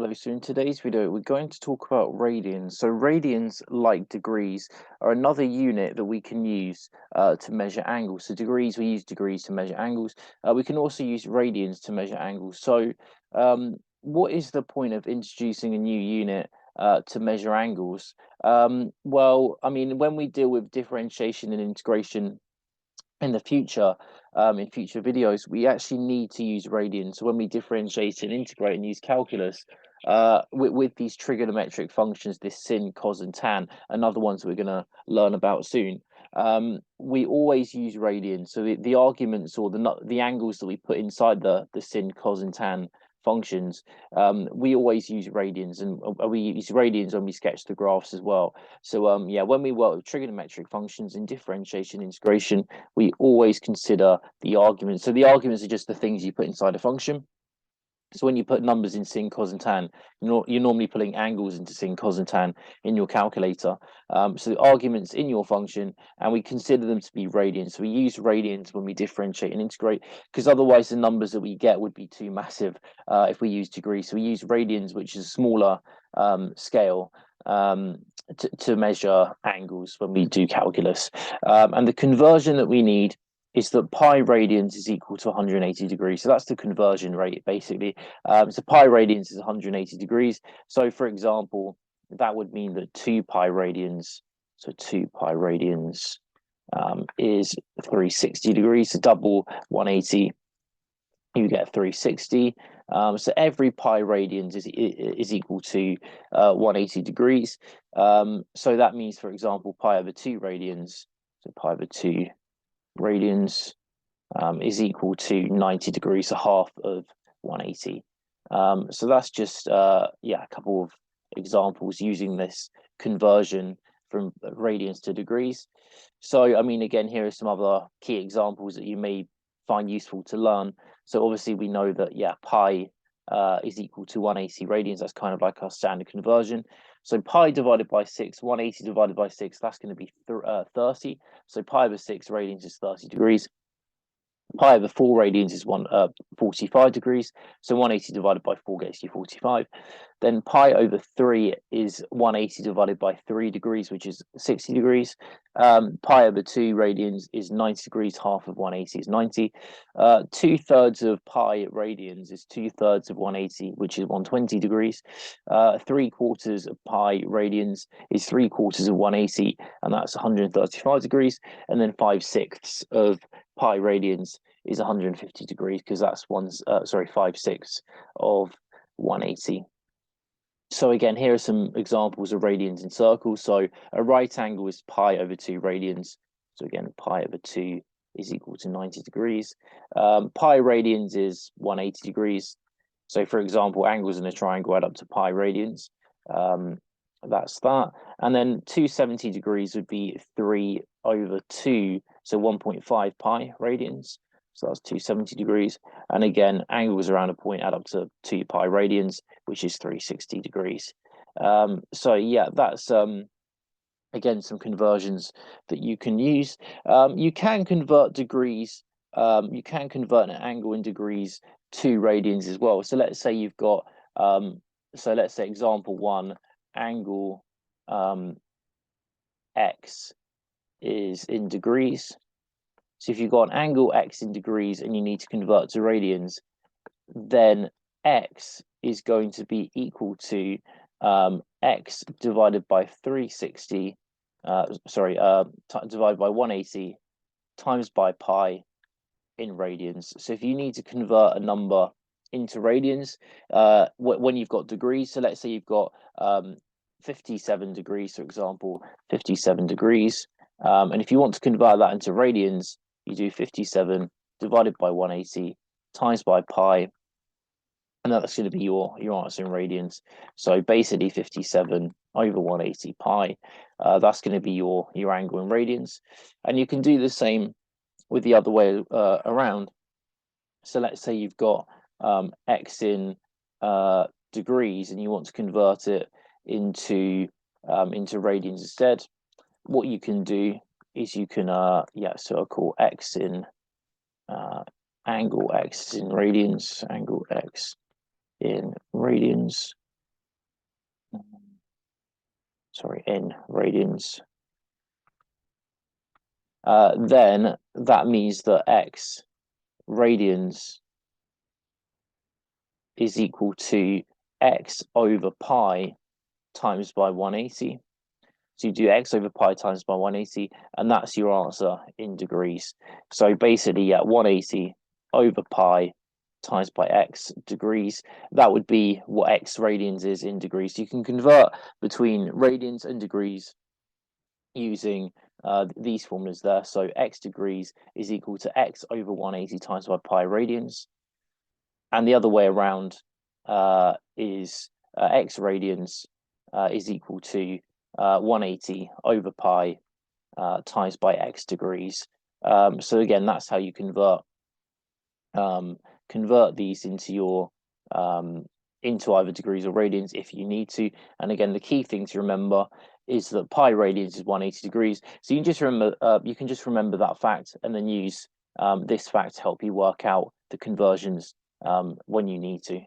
Hello, so in today's video, we're going to talk about radians. So radians, like degrees, are another unit that we can use to measure angles. So degrees, we use degrees to measure angles. We can also use radians to measure angles. So what is the point of introducing a new unit to measure angles? Well, I mean, when we deal with differentiation and integration in the future, in future videos, we actually need to use radians. So when we differentiate and integrate and use calculus with these trigonometric functions, this sin, cos, and tan, and other ones we're going to learn about soon, we always use radians. So the arguments or the angles that we put inside the sin, cos, and tan functions, we always use radians, and we use radians when we sketch the graphs as well. So yeah, when we work with trigonometric functions in differentiation integration, we always consider the arguments. So the arguments are just the things you put inside a function. So when you put numbers in sin, cos, and tan, you're normally putting angles into sin, cos, and tan in your calculator. So the arguments in your function, and we consider them to be radians. So we use radians when we differentiate and integrate, because otherwise the numbers that we get would be too massive if we use degrees. So we use radians, which is a smaller scale, to measure angles when we do calculus. And the conversion that we need is that pi radians is equal to 180 degrees. So that's the conversion rate, basically. So pi radians is 180 degrees. So for example, that would mean that 2 pi radians, so 2 pi radians is 360 degrees. So double 180, you get 360. So every pi radians is equal to 180 degrees. So that means, for example, pi over 2 radians, so pi over 2 radians is equal to 90 degrees, so half of 180. So that's just yeah, a couple of examples using this conversion from radians to degrees. So I mean, again, here are some other key examples that you may find useful to learn. So obviously we know that, yeah, pi is equal to 180 radians. That's kind of like our standard conversion. So pi divided by 6, 180 divided by 6, that's going to be 30. So pi over 6 radians is 30 degrees. Pi over 4 radians is 45 degrees. So 180 divided by 4 gets you 45. Then pi over 3 is 180 divided by 3 degrees, which is 60 degrees. Pi over 2 radians is 90 degrees. Half of 180 is 90. 2/3 of pi radians is 2/3 of 180, which is 120 degrees. 3/4 of pi radians is 3/4 of 180, and that's 135 degrees. And then 5/6 of pi radians is 150 degrees, because that's 5/6 of 180. So again, here are some examples of radians in circles. So a right angle is pi over 2 radians. So again, pi over 2 is equal to 90 degrees. Pi radians is 180 degrees. So for example, angles in a triangle add up to pi radians. That's that. And then 270 degrees would be 3 over 2, so 1.5 pi radians. So that's 270 degrees. And again, angles around a point add up to 2 pi radians, which is 360 degrees. So yeah, that's again some conversions that you can use. You can convert degrees. You can convert an angle in degrees to radians as well. So let's say you've got so let's say example 1, angle x is in degrees. So if you've got an angle x in degrees and you need to convert to radians, then x is going to be equal to x divided by 360, divided by 180 times by pi in radians. So if you need to convert a number into radians, when you've got degrees, so let's say you've got 57 degrees, for example, 57 degrees. And if you want to convert that into radians, you do 57 divided by 180 times by pi, and that's going to be your answer in radians. So basically 57 over 180 pi, that's going to be your angle in radians. And you can do the same with the other way around. So let's say you've got x in degrees and you want to convert it into radians instead. What you can do is you can so I'll call x in angle x in radians, angle x in radians. in radians, then that means that x radians is equal to x over pi times by 180. So you do x over pi times by 180, and that's your answer in degrees. So basically, yeah, 180 over pi times by x degrees. That would be what x radians is in degrees. So you can convert between radians and degrees using these formulas there. So x degrees is equal to x over 180 times by pi radians. And the other way around is x radians is equal to 180 over pi times by x degrees. So again, that's how you convert these into your into either degrees or radians if you need to. And again, the key thing to remember is that pi radians is 180 degrees. So you can just remember that fact and then use this fact to help you work out the conversions when you need to.